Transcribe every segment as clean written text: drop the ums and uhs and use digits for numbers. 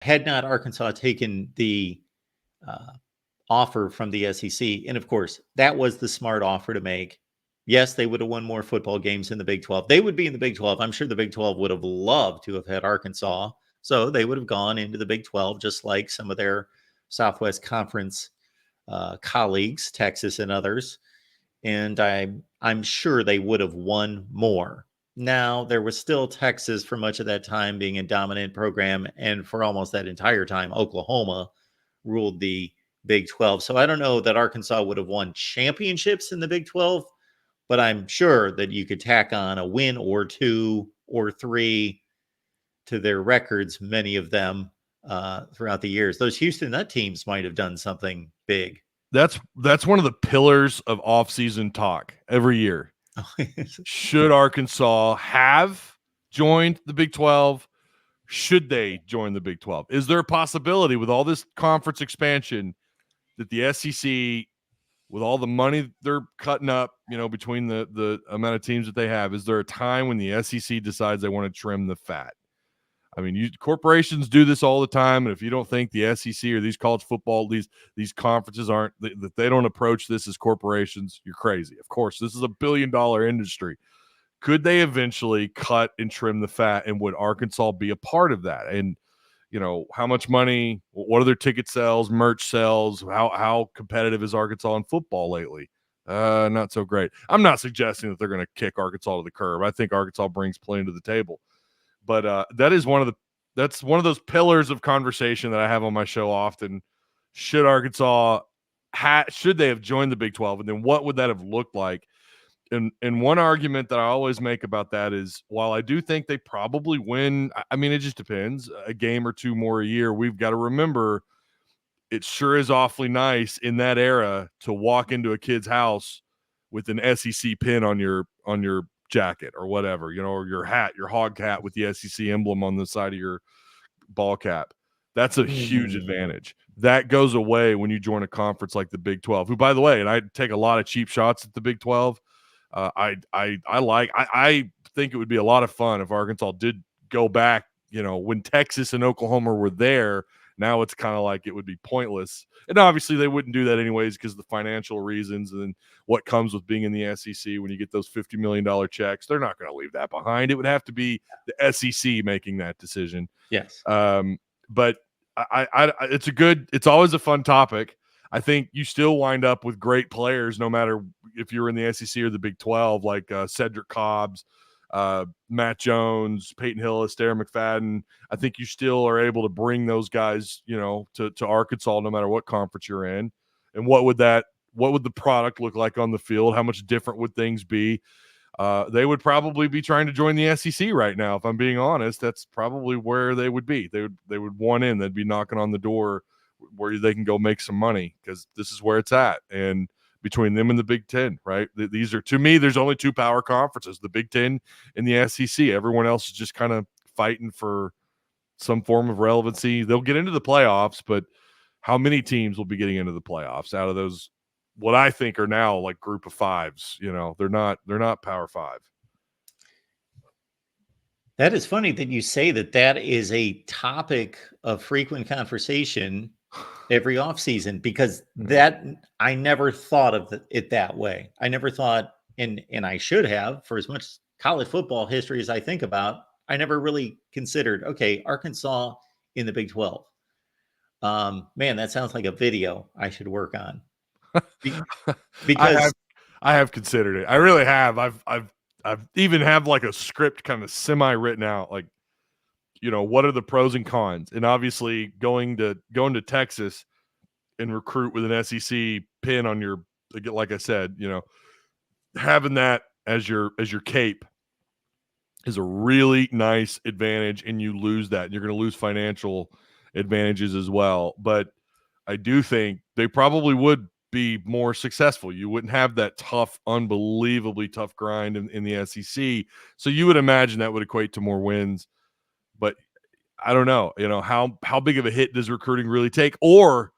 had not Arkansas taken the offer from the SEC, and of course, that was the smart offer to make. Yes, they would have won more football games in the Big 12. They would be in the Big 12. I'm sure the Big 12 would have loved to have had Arkansas. So they would have gone into the Big 12, just like some of their Southwest Conference colleagues, Texas and others. And I'm sure they would have won more. Now, there was still Texas for much of that time being a dominant program. And for almost that entire time, Oklahoma ruled the Big 12. So I don't know that Arkansas would have won championships in the Big 12, but I'm sure that you could tack on a win or two or three to their records, many of them throughout the years. Those Houston Nut teams might have done something big. That's one of the pillars of off-season talk every year. Should Arkansas have joined the Big 12? Should they join the Big 12? Is there a possibility with all this conference expansion that the SEC, with all the money they're cutting up, between the amount of teams that they have, is there a time when the SEC decides they want to trim the fat? I mean, corporations do this all the time, and if you don't think the SEC or these college football, these conferences that they don't approach this as corporations, you're crazy. Of course, this is $1 billion industry. Could they eventually cut and trim the fat, and would Arkansas be a part of that? And how much money? What are their ticket sales, merch sales? How competitive is Arkansas in football lately? Not so great. I'm not suggesting that they're going to kick Arkansas to the curb. I think Arkansas brings plenty to the table. But that's one of those pillars of conversation that I have on my show often. Should Arkansas should they have joined the Big 12, and then what would that have looked like? And one argument that I always make about that is, while I do think they probably win, I mean, it just depends, a game or two more a year. We've got to remember, it sure is awfully nice in that era to walk into a kid's house with an SEC pin on your jacket or whatever, or your hat, your hog hat with the SEC emblem on the side of your ball cap. That's a huge advantage. That goes away when you join a conference like the Big 12, who, by the way, and I take a lot of cheap shots at the Big 12. I think it would be a lot of fun if Arkansas did go back, when Texas and Oklahoma were there. Now it's kind of like it would be pointless. And obviously they wouldn't do that anyways because of the financial reasons and what comes with being in the SEC when you get those $50 million checks. They're not going to leave that behind. It would have to be the SEC making that decision. Yes. But it's always a fun topic. I think you still wind up with great players no matter if you're in the SEC or the Big 12, like Cedric Cobbs, Matt Jones, Peyton Hillis, Darren McFadden. I think you still are able to bring those guys, to Arkansas no matter what conference you're in. And what would the product look like on the field? How much different would things be? They would probably be trying to join the SEC right now. If I'm being honest, that's probably where they would be. They would want in. They'd be knocking on the door where they can go make some money, because this is where it's at. And between them and the Big Ten, right? These are, to me, there's only two power conferences, the Big Ten and the SEC. Everyone else is just kind of fighting for some form of relevancy. They'll get into the playoffs, but how many teams will be getting into the playoffs out of those, what I think are now like group of fives? They're not Power Five. That is funny that you say that is a topic of frequent conversation every offseason, because that I never thought of it that way. I never thought, and I should have, for as much college football history as I think about, I never really considered, okay, Arkansas in the Big 12. Man, that sounds like a video I should work on. Because I have considered it. I really have. I've even have like a script kind of semi written out, like, what are the pros and cons? And obviously going to Texas and recruit with an SEC pin on your, like I said, having that as your cape is a really nice advantage, and you lose that. You're going to lose financial advantages as well. But I do think they probably would be more successful. You wouldn't have that tough, unbelievably tough grind in the SEC. So you would imagine that would equate to more wins. But I don't know, how big of a hit does recruiting really take? Or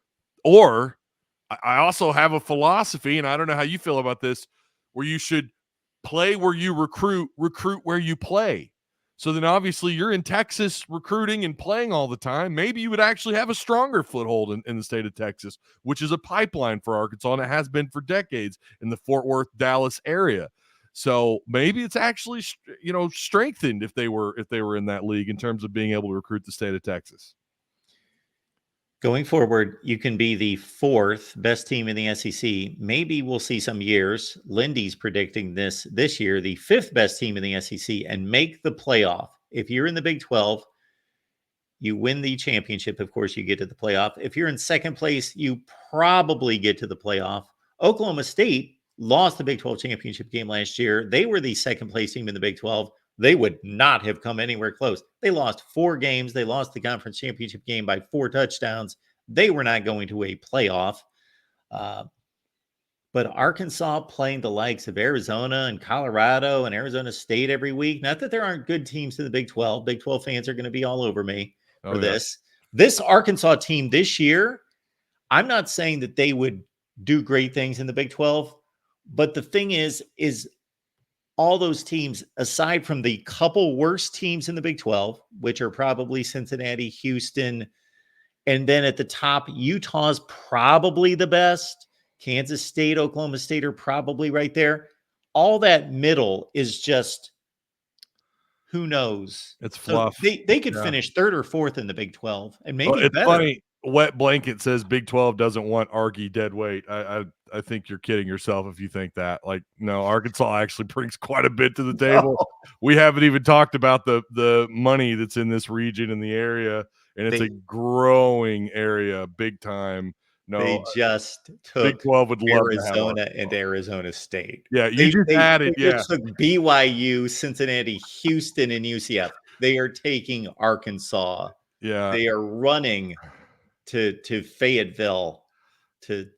I also have a philosophy, and I don't know how you feel about this, where you should play where you recruit where you play. So then obviously you're in Texas recruiting and playing all the time. Maybe you would actually have a stronger foothold in the state of Texas, which is a pipeline for Arkansas, and it has been for decades in the Fort Worth, Dallas area. So maybe it's actually, strengthened if they were in that league in terms of being able to recruit the state of Texas. Going forward, you can be the fourth best team in the SEC. Maybe we'll see some years. Lindy's predicting this year, the fifth best team in the SEC, and make the playoff. If you're in the Big 12, you win the championship. Of course, you get to the playoff. If you're in second place, you probably get to the playoff. Oklahoma State lost the Big 12 championship game last year. They were the second place team in the Big 12. They would not have come anywhere close. They lost 4 games. They lost the conference championship game by 4 touchdowns. They were not going to a playoff. But Arkansas playing the likes of Arizona and Colorado and Arizona State every week. Not that there aren't good teams in the Big 12. Big 12 fans are going to be all over me for this. This Arkansas team this year, I'm not saying that they would do great things in the Big 12. But the thing is all those teams, aside from the couple worst teams in the Big 12, which are probably Cincinnati, Houston, and then at the top, Utah's probably the best. Kansas State, Oklahoma State are probably right there. All that middle is just, who knows? It's fluff. So they could finish third or fourth in the Big 12 and maybe it's better. Funny. Wet Blanket says Big 12 doesn't want Arky dead weight. I think you're kidding yourself if you think that. Like, no, Arkansas actually brings quite a bit to the table. No. We haven't even talked about the money that's in this region in the area, and it's a growing area, big time. No, they just took Big 12 would love Arizona and Arizona State. Yeah, they took BYU, Cincinnati, Houston, and UCF. They are taking Arkansas. Yeah, they are running to Fayetteville to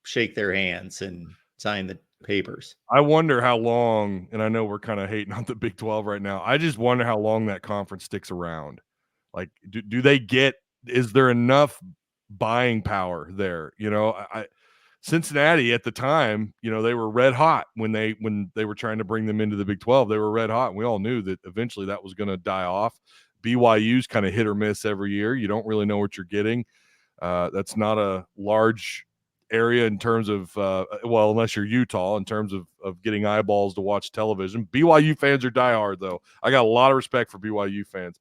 shake their hands and sign the papers. I wonder how long, and I know we're kind of hating on the Big 12 right now. I just wonder how long that conference sticks around. Like, do they get, is there enough buying power there? Cincinnati at the time, they were red hot when they were trying to bring them into the Big 12. They were red hot, and we all knew that eventually that was going to die off. BYU's kind of hit or miss every year. You don't really know what you're getting. That's not a large area in terms of, unless you're Utah, in terms of getting eyeballs to watch television. BYU fans are diehard, though. I got a lot of respect for BYU fans.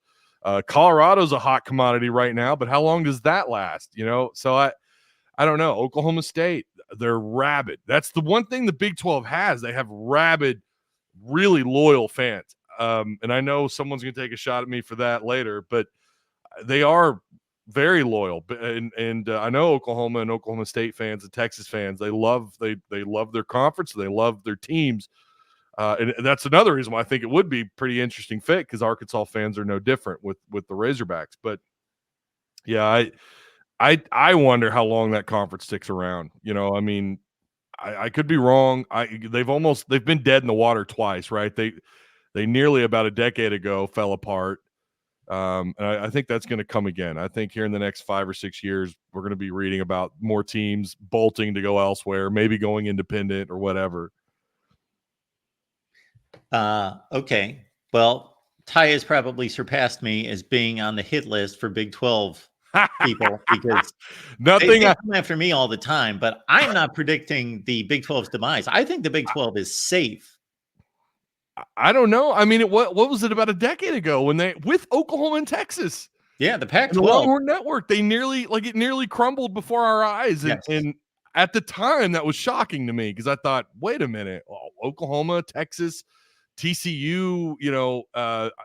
Colorado's a hot commodity right now, but how long does that last? So I don't know. Oklahoma State, they're rabid. That's the one thing the Big 12 has. They have rabid, really loyal fans. And I know someone's going to take a shot at me for that later, but they are very loyal. And I know Oklahoma and Oklahoma State fans and Texas fans, they love their conference. They love their teams. And that's another reason why I think it would be pretty interesting fit, because Arkansas fans are no different with the Razorbacks. But yeah, I wonder how long that conference sticks around. I could be wrong. They've been dead in the water twice, right? They nearly about a decade ago fell apart. And I think that's going to come again. I think here in the next 5 or 6 years, we're going to be reading about more teams bolting to go elsewhere, maybe going independent or whatever. Okay. Well, Ty has probably surpassed me as being on the hit list for Big 12 people, because they come after me all the time, but I'm not predicting the Big 12's demise. I think the Big 12 is safe. I don't know. I mean, what was it about a decade ago when with Oklahoma and Texas? Yeah, the Pac-12, the Longhorn Network, it nearly crumbled before our eyes. Yes. And at the time, that was shocking to me, because I thought, wait a minute, Oklahoma, Texas, TCU,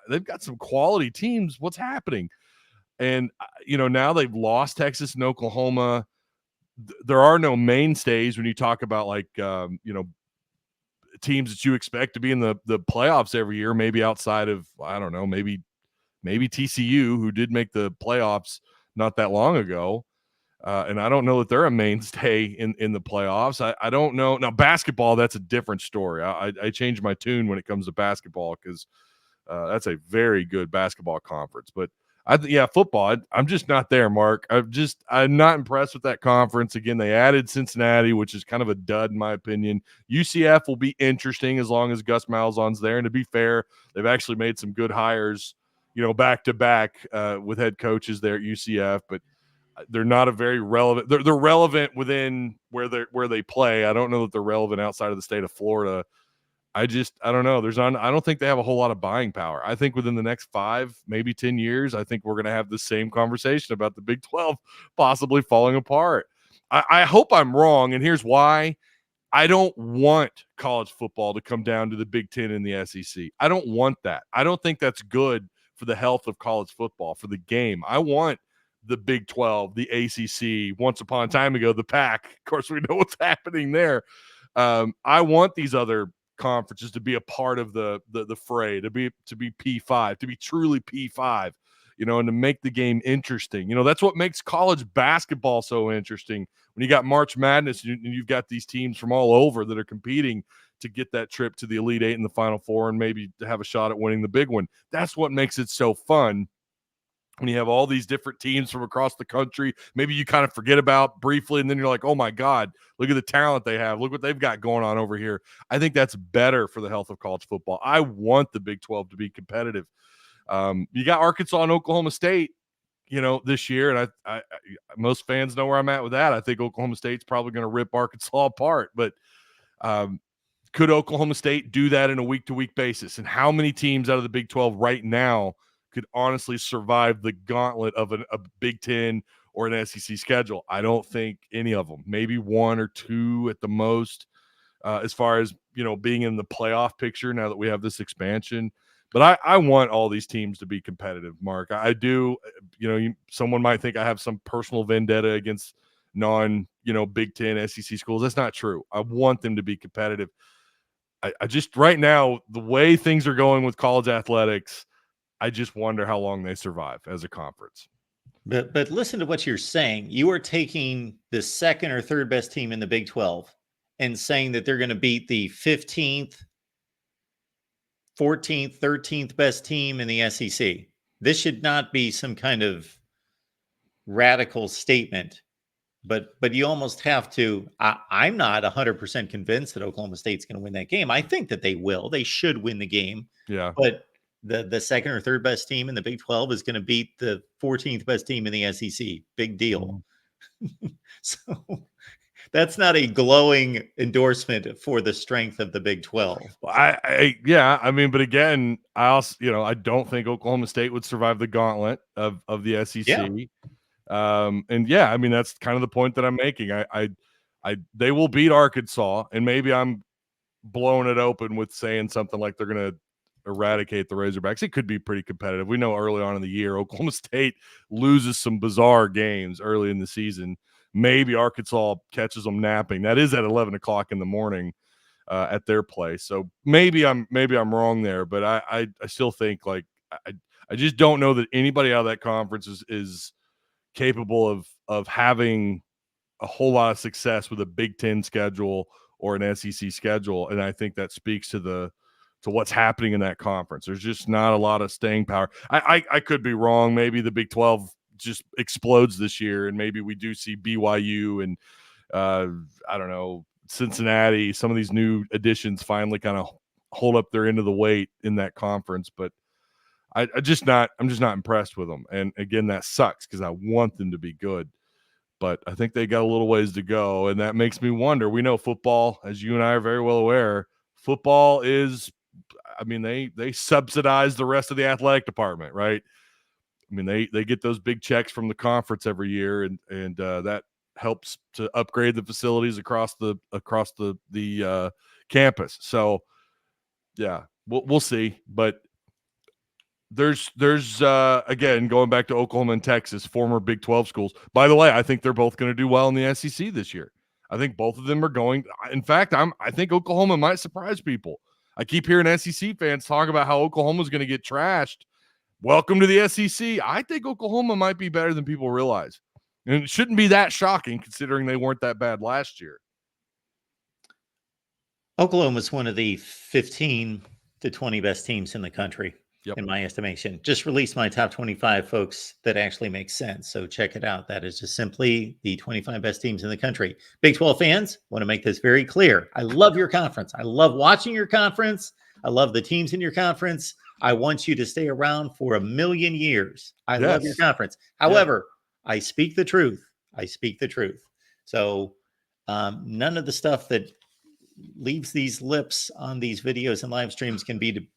they've got some quality teams. What's happening? And now they've lost Texas and Oklahoma. There are no mainstays when you talk about teams that you expect to be in the playoffs every year, maybe outside of, I don't know, maybe TCU, who did make the playoffs not that long ago. And I don't know that they're a mainstay in the playoffs. I don't know. Now, basketball, that's a different story. I changed my tune when it comes to basketball, because that's a very good basketball conference. But Yeah, football. I'm just not there, Mark. I'm not impressed with that conference. Again, they added Cincinnati, which is kind of a dud in my opinion. UCF will be interesting as long as Gus Malzahn's there. And to be fair, they've actually made some good hires, back to back with head coaches there at UCF. But they're not a very relevant. They're relevant within where they play. I don't know that they're relevant outside of the state of Florida. I don't know. I don't think they have a whole lot of buying power. I think within the next 5, maybe 10 years, I think we're going to have the same conversation about the Big 12 possibly falling apart. I hope I'm wrong, and here's why. I don't want college football to come down to the Big 10 and the SEC. I don't want that. I don't think that's good for the health of college football, for the game. I want the Big 12, the ACC, once upon a time ago, the Pac. Of course, we know what's happening there. I want these other conferences to be a part of the fray, to be P5, to be truly P5, and to make the game interesting. That's what makes college basketball so interesting. When you got March Madness and you've got these teams from all over that are competing to get that trip to the Elite Eight and the Final Four and maybe to have a shot at winning the big one. That's what makes it so fun. When you have all these different teams from across the country, maybe you kind of forget about briefly, and then you're like, oh my God, look at the talent they have. Look what they've got going on over here. I think that's better for the health of college football. I want the Big 12 to be competitive. You got Arkansas and Oklahoma State, this year, and I most fans know where I'm at with that. I think Oklahoma State's probably going to rip Arkansas apart, but could Oklahoma State do that in a week-to-week basis? And how many teams out of the Big 12 right now could honestly survive the gauntlet of a Big 10 or an SEC schedule? I don't think any of them. Maybe 1 or 2 at the most, as far as, being in the playoff picture now that we have this expansion. But I want all these teams to be competitive, Mark. I do. Someone might think I have some personal vendetta against Big 10 SEC schools. That's not true. I want them to be competitive. I just, right now, the way things are going with college athletics, I just wonder how long they survive as a conference. But listen to what you're saying. You are taking the second or third best team in the Big 12 and saying that they're going to beat the 15th, 14th, 13th best team in the SEC. This should not be some kind of radical statement, but you almost have to. I'm not 100% convinced that Oklahoma State's going to win that game. I think that they will. They should win the game. Yeah. But the second or third best team in the Big 12 is going to beat the 14th best team in the SEC. Big deal. Mm-hmm. So that's not a glowing endorsement for the strength of the Big 12. But again, I also, I don't think Oklahoma State would survive the gauntlet of the SEC. Yeah. That's kind of the point that I'm making. They will beat Arkansas, and maybe I'm blowing it open with saying something like they're going to eradicate the Razorbacks. It could be pretty competitive. We know early on in the year, Oklahoma State loses some bizarre games early in the season. Maybe Arkansas catches them napping. That is at 11 o'clock in the morning at their place. So maybe I'm wrong there, but I still think I just don't know that anybody out of that conference is capable of having a whole lot of success with a Big 10 schedule or an SEC schedule. And I think that speaks to what's happening in that conference. There's just not a lot of staying power. I could be wrong. Maybe the Big 12 just explodes this year, and maybe we do see BYU and I don't know, Cincinnati, some of these new additions finally kind of hold up their end of the weight in that conference. But I'm just not impressed with them. And again, that sucks because I want them to be good. But I think they got a little ways to go, and that makes me wonder. We know football, as you and I are very well aware, football is, they subsidize the rest of the athletic department, right? They get those big checks from the conference every year, and that helps to upgrade the facilities across the campus. So, yeah, we'll see. But there's again, going back to Oklahoma and Texas, former Big 12 schools. By the way, I think they're both going to do well in the SEC this year. I think both of them are going. In fact, I think Oklahoma might surprise people. I keep hearing SEC fans talk about how Oklahoma's going to get trashed. Welcome to the SEC. I think Oklahoma might be better than people realize. And it shouldn't be that shocking considering they weren't that bad last year. Oklahoma is one of the 15 to 20 best teams in the country. in my estimation. Just released my top 25, folks, that actually makes sense. So check it out. That is just simply the 25 best teams in the country. Big 12 fans, want to make this very clear. I love your conference. I love watching your conference. I love the teams in your conference. I want you to stay around for a million years. I love your conference. However, I speak the truth. I speak the truth. So none of the stuff that leaves these lips on these videos and live streams can be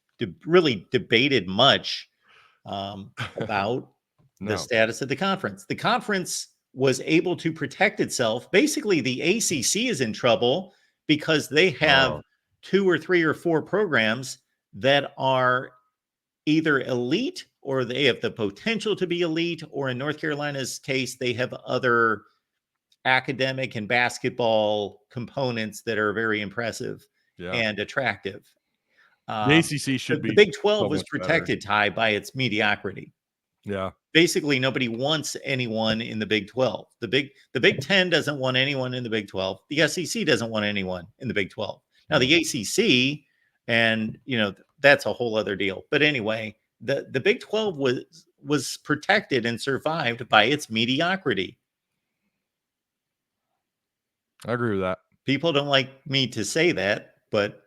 really debated much about the status of the conference. The conference was able to protect itself. Basically, the ACC is in trouble because they have 2 or 3 or 4 programs that are either elite or they have the potential to be elite, or in North Carolina's case, they have other academic and basketball components that are very impressive and attractive. The ACC should be the Big 12 so was much protected, Ty, by its mediocrity. Yeah. Basically, nobody wants anyone in the Big 12. The Big 10 doesn't want anyone in the Big 12. The SEC doesn't want anyone in the Big 12. Now, the ACC, and that's a whole other deal. But anyway, the Big 12 was protected and survived by its mediocrity. I agree with that. People don't like me to say that, but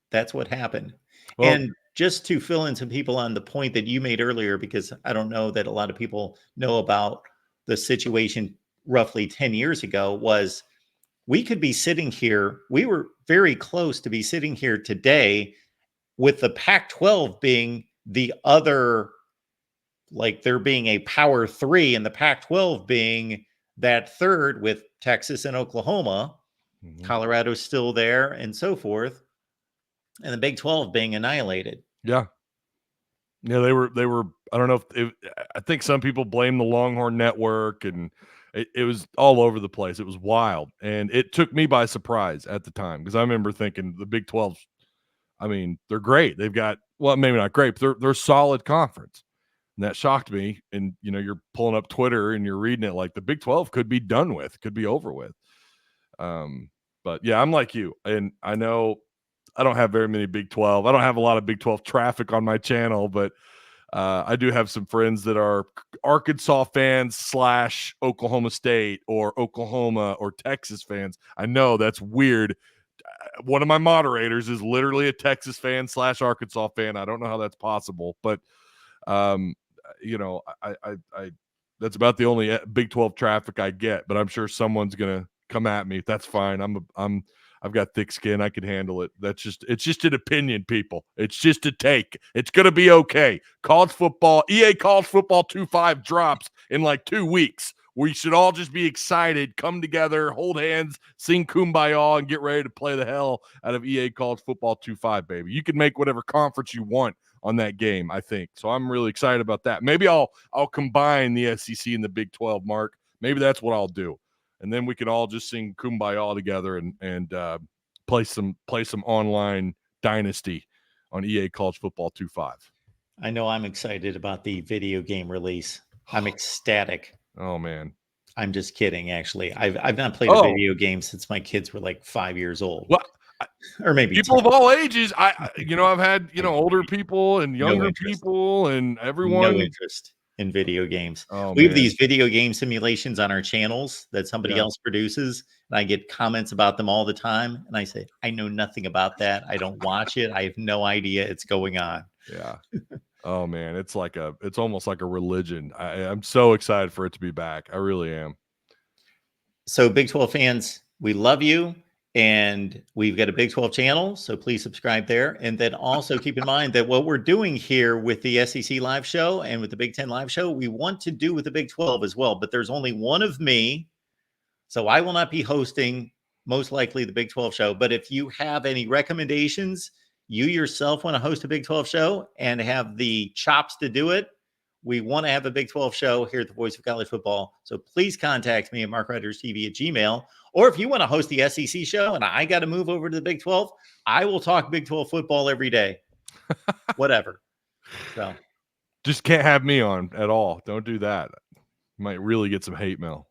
that's what happened. Well, and just to fill in some people on the point that you made earlier, because I don't know that a lot of people know about the situation roughly 10 years ago, was we could be sitting here. We were very close to be sitting here today with the Pac-12 being the other, like there being a power 3 and the Pac-12 being that third with Texas and Oklahoma. Colorado's still there and so forth. And the Big 12 being annihilated. Yeah, they were. I don't know if I think some people blame the Longhorn Network, and it was all over the place. It was wild, and it took me by surprise at the time because I remember thinking the Big 12. I mean, they're great. They've got maybe not great, but they're a solid conference, and that shocked me. And you're pulling up Twitter and you're reading it like the Big 12 could be done with, could be over with. But yeah, I'm like you, and I know I don't have very many Big 12. I don't have a lot of Big 12 traffic on my channel, but I do have some friends that are Arkansas fans / Oklahoma State or Oklahoma or Texas fans. I know that's weird. One of my moderators is literally a Texas fan / Arkansas fan. I don't know how that's possible, but I that's about the only Big 12 traffic I get. But I'm sure someone's gonna come at me. That's fine. I've got thick skin. I can handle it. It's just an opinion, people. It's just a take. It's going to be okay. EA College Football 2.5 drops in like 2 weeks. We should all just be excited, come together, hold hands, sing Kumbaya, and get ready to play the hell out of EA College Football 2.5, baby. You can make whatever conference you want on that game, I think. So I'm really excited about that. Maybe I'll combine the SEC and the Big 12, Mark. Maybe that's what I'll do. And then we can all just sing Kumbaya together and play some online Dynasty on EA College Football 2.5. I know I'm excited about the video game release. I'm ecstatic. Oh man, I'm just kidding. Actually, I've not played a video game since my kids were like 5 years old. Well, or maybe people 10. Of all ages. I've had older people and younger people and everyone. No interest in video games. We have these video game simulations on our channels that somebody else produces, and I get comments about them all the time. And I say, I know nothing about that. I don't watch it. I have no idea it's going on. Yeah. Oh man, it's almost like a religion. I'm so excited for it to be back. I really am. So Big 12 fans, we love you. And we've got a Big 12 channel, so please subscribe there. And then also keep in mind that what we're doing here with the SEC live show and with the Big 10 live show, we want to do with the Big 12 as well. But there's only one of me, so I will not be hosting most likely the Big 12 show. But if you have any recommendations, you yourself want to host a Big 12 show and have the chops to do it, we want to have a Big 12 show here at the Voice of College Football. So please contact me at MarkRogersTV@gmail.com. Or if you want to host the SEC show and I got to move over to the Big 12, I will talk Big 12 football every day. Whatever. So just can't have me on at all. Don't do that. You might really get some hate mail.